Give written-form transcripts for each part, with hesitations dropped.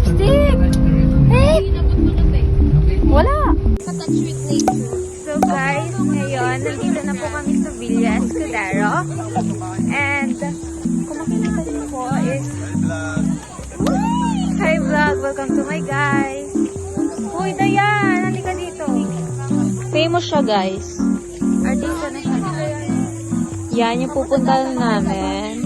lipstick! Eh! Wala! Touch with nature. So guys, ngayon, nandito na po kami sa Villa Escudero. And, kung makikita niyo po is, hi vlog! Welcome to my guys! Uy, Dayan! Halika dito! Famous siya guys. Artista na siya. Yan yung pupuntahan namin.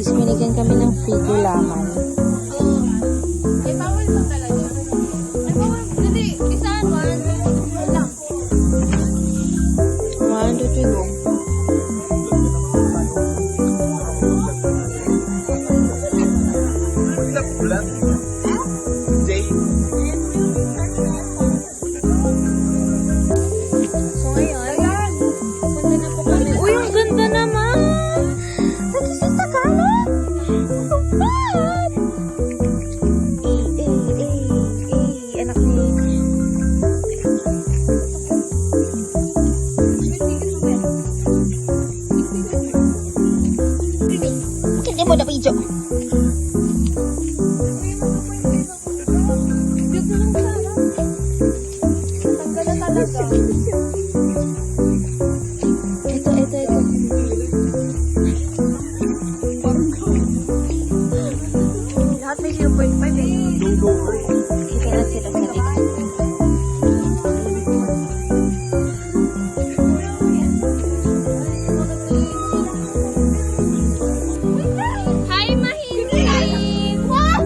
Binigyan kami ng free gulaman. Ay, bawal mo talaga. Ay, bawal. Hindi, isaan, 1, 2, 3 lang. 1, 2, 3, go. So ngayon, punta na po kami. Uy, ang ganda naman! Ito si Tagalog! Anak ni... Hindi mo na video. Ito. Lahat may 0.5 eh. Kita na sila sa likod. Hi, Mahinig! Wow!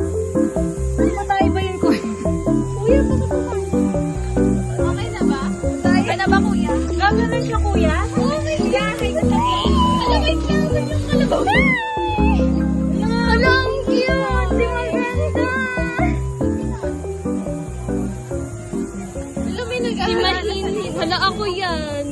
Matay ba yun, Kuya? Kuya, Okay na ba? Okay na ba, kuya? gano'n siya, Kuya? Okay, kuya. Hi, kuya. Alam, wait lang. Ganyan ka lang. Hala, ang cute! Si maganda! Alam, may nag-aaral. Hala, ako yan.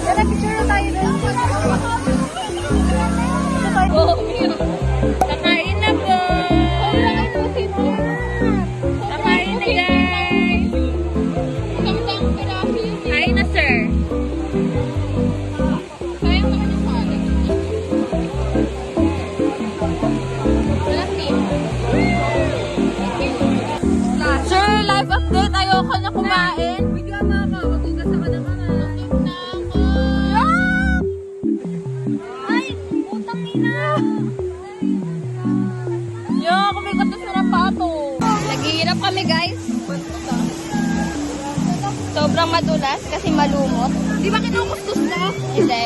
Tara, picture na tayo doon. Kakain na po! Kakain na guys! Kain na sir! Sir, live update! Ayoko na kumain! Ay! Putang ina! Yo, kumikat na sila pato. Naghihirap kami, guys. Sobrang madulas kasi malumot. Di ba kinukustos mo? Hindi.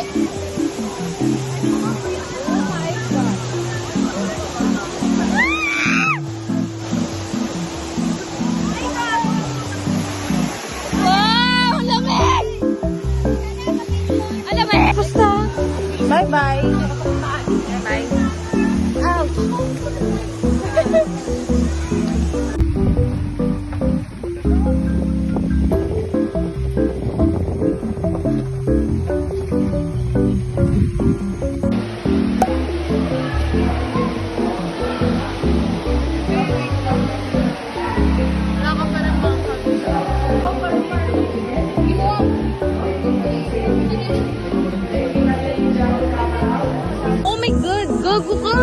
Wow! Ang lamig! Ang lamig! Basta! Bye-bye! Bye! Ouch! Oh my God! Gago ka!